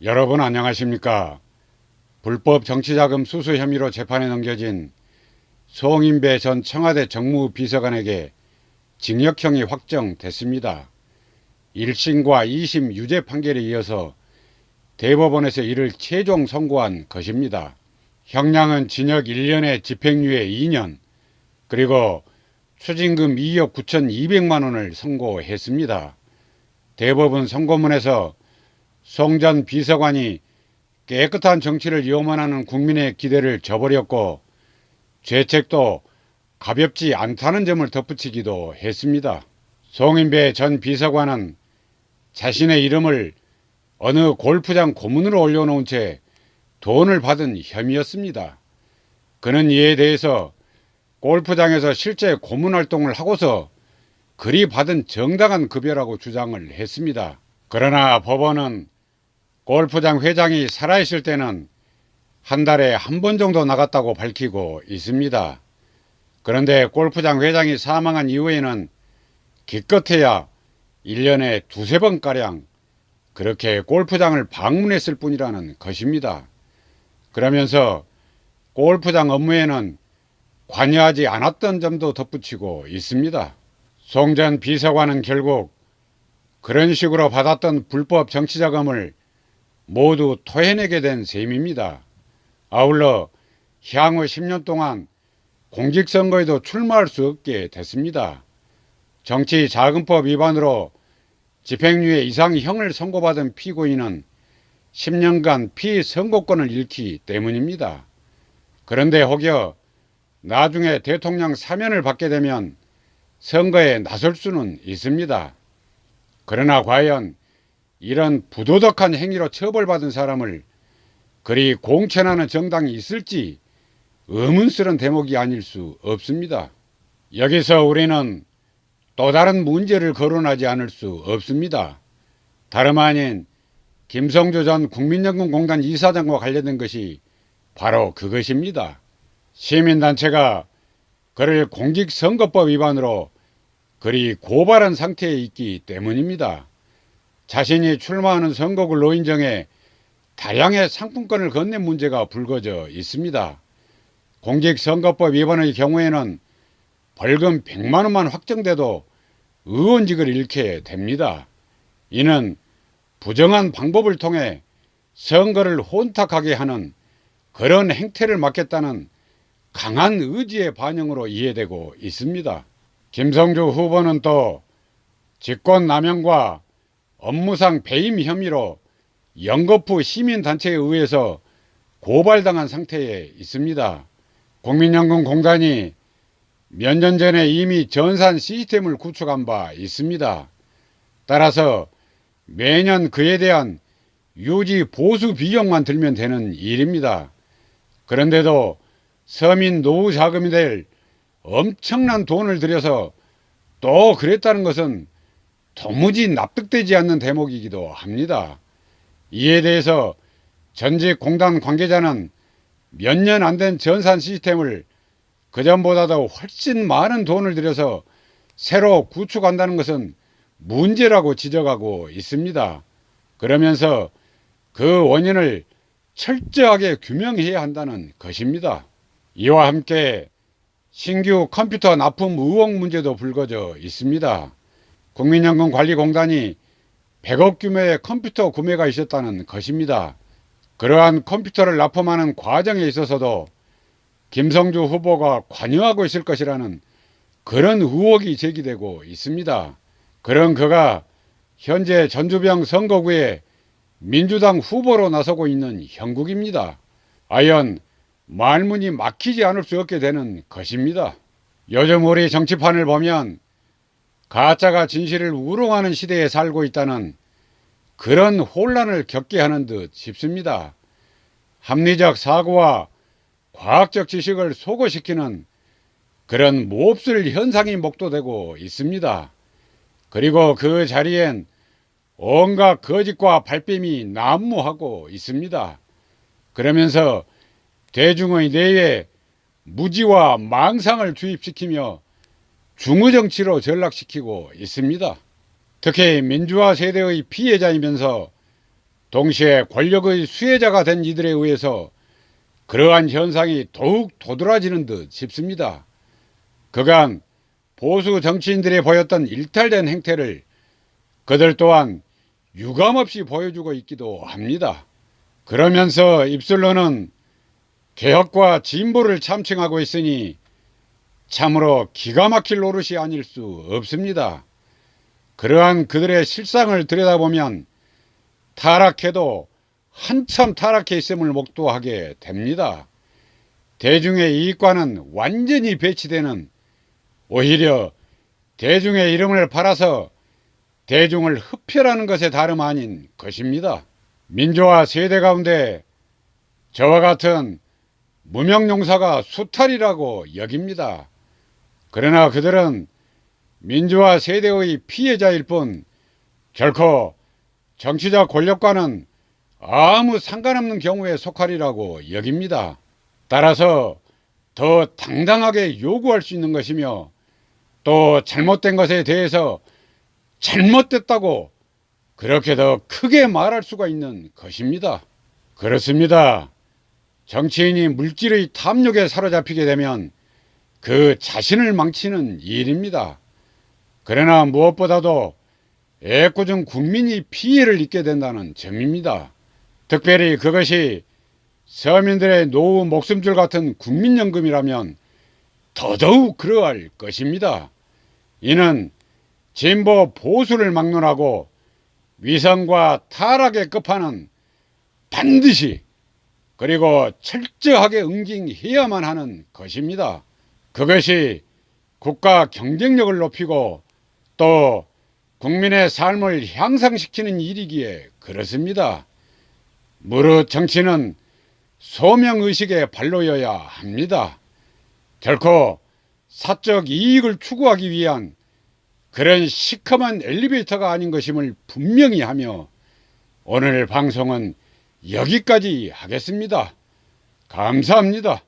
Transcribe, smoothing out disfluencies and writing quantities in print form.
여러분 안녕하십니까? 불법 정치자금 수수 혐의로 재판에 넘겨진 송인배 전 청와대 정무비서관에게 징역형이 확정됐습니다. 1심과 2심 유죄 판결에 이어서 대법원에서 이를 최종 선고한 것입니다. 형량은 징역 1년에 집행유예 2년 그리고 추징금 2억 9,200만 원을 선고했습니다. 대법원 선고문에서 송 전 비서관이 깨끗한 정치를 염원하는 국민의 기대를 저버렸고 죄책도 가볍지 않다는 점을 덧붙이기도 했습니다. 송인배 전 비서관은 자신의 이름을 어느 골프장 고문으로 올려놓은 채 돈을 받은 혐의였습니다. 그는 이에 대해서 골프장에서 실제 고문 활동을 하고서 그리 받은 정당한 급여라고 주장을 했습니다. 그러나 법원은 골프장 회장이 살아있을 때는 한 달에 한 번 정도 나갔다고 밝히고 있습니다. 그런데 골프장 회장이 사망한 이후에는 기껏해야 1년에 두세 번가량 그렇게 골프장을 방문했을 뿐이라는 것입니다. 그러면서 골프장 업무에는 관여하지 않았던 점도 덧붙이고 있습니다. 송 전 비서관은 결국 그런 식으로 받았던 불법 정치자금을 모두 토해내게 된 셈입니다. 아울러 향후 10년 동안 공직선거에도 출마할 수 없게 됐습니다. 정치자금법 위반으로 집행유예 이상형을 선고받은 피고인은 10년간 피선고권을 잃기 때문입니다. 그런데 혹여 나중에 대통령 사면을 받게 되면 선거에 나설 수는 있습니다. 그러나 과연 이런 부도덕한 행위로 처벌받은 사람을 그리 공천하는 정당이 있을지 의문스러운 대목이 아닐 수 없습니다. 여기서 우리는 또 다른 문제를 거론하지 않을 수 없습니다. 다름 아닌 김성주 전 국민연금공단 이사장과 관련된 것이 바로 그것입니다. 시민단체가 그를 공직선거법 위반으로 그리 고발한 상태에 있기 때문입니다. 자신이 출마하는 선거구로 인정해 다량의 상품권을 건넨 문제가 불거져 있습니다. 공직선거법 위반의 경우에는 벌금 100만 원만 확정돼도 의원직을 잃게 됩니다. 이는 부정한 방법을 통해 선거를 혼탁하게 하는 그런 행태를 막겠다는 강한 의지의 반영으로 이해되고 있습니다. 김성주 후보는 또 직권남용과 업무상 배임 혐의로 영거푸 시민단체에 의해서 고발당한 상태에 있습니다. 국민연금공단이 몇 년 전에 이미 전산 시스템을 구축한 바 있습니다. 따라서 매년 그에 대한 유지 보수 비용만 들면 되는 일입니다. 그런데도 서민 노후 자금이 될 엄청난 돈을 들여서 또 그랬다는 것은 도무지 납득되지 않는 대목이기도 합니다. 이에 대해서 전직 공단 관계자는 몇 년 안 된 전산 시스템을 그전보다도 훨씬 많은 돈을 들여서 새로 구축한다는 것은 문제라고 지적하고 있습니다. 그러면서 그 원인을 철저하게 규명해야 한다는 것입니다. 이와 함께 신규 컴퓨터 납품 의혹 문제도 불거져 있습니다. 국민연금관리공단이 100억 규모의 컴퓨터 구매가 있었다는 것입니다. 그러한 컴퓨터를 납품하는 과정에 있어서도 김성주 후보가 관여하고 있을 것이라는 그런 의혹이 제기되고 있습니다. 그런 그가 현재 전주병 선거구에 민주당 후보로 나서고 있는 형국입니다. 과연 말문이 막히지 않을 수 없게 되는 것입니다. 요즘 우리 정치판을 보면 가짜가 진실을 우롱하는 시대에 살고 있다는 그런 혼란을 겪게 하는 듯 싶습니다. 합리적 사고와 과학적 지식을 소거시키는 그런 몹쓸 현상이 목도되고 있습니다. 그리고 그 자리엔 온갖 거짓과 발뺌이 난무하고 있습니다. 그러면서 대중의 뇌에 무지와 망상을 주입시키며 중의정치로 전락시키고 있습니다. 특히 민주화 세대의 피해자이면서 동시에 권력의 수혜자가 된 이들에 의해서 그러한 현상이 더욱 도드라지는 듯 싶습니다. 그간 보수 정치인들이 보였던 일탈된 행태를 그들 또한 유감없이 보여주고 있기도 합니다. 그러면서 입술로는 개혁과 진보를 참칭하고 있으니 참으로 기가 막힐 노릇이 아닐 수 없습니다. 그러한 그들의 실상을 들여다보면 타락해도 한참 타락해 있음을 목도하게 됩니다. 대중의 이익과는 완전히 배치되는, 오히려 대중의 이름을 팔아서 대중을 흡혈하는 것에 다름 아닌 것입니다. 민주화 세대 가운데 저와 같은 무명용사가 수탈이라고 여깁니다. 그러나 그들은 민주화 세대의 피해자일 뿐 결코 정치적 권력과는 아무 상관없는 경우에 속하리라고 여깁니다. 따라서 더 당당하게 요구할 수 있는 것이며 또 잘못된 것에 대해서 잘못됐다고 그렇게 더 크게 말할 수가 있는 것입니다. 그렇습니다. 정치인이 물질의 탐욕에 사로잡히게 되면 그 자신을 망치는 일입니다. 그러나 무엇보다도 애꿎은 국민이 피해를 입게 된다는 점입니다. 특별히 그것이 서민들의 노후 목숨줄 같은 국민연금이라면 더더욱 그러할 것입니다. 이는 진보 보수를 막론하고 위선과 타락의 끝판은 반드시 그리고 철저하게 응징해야만 하는 것입니다. 그것이 국가 경쟁력을 높이고 또 국민의 삶을 향상시키는 일이기에 그렇습니다. 무릇 정치는 소명의식의 발로여야 합니다. 결코 사적 이익을 추구하기 위한 그런 시커먼 엘리베이터가 아닌 것임을 분명히 하며 오늘 방송은 여기까지 하겠습니다. 감사합니다.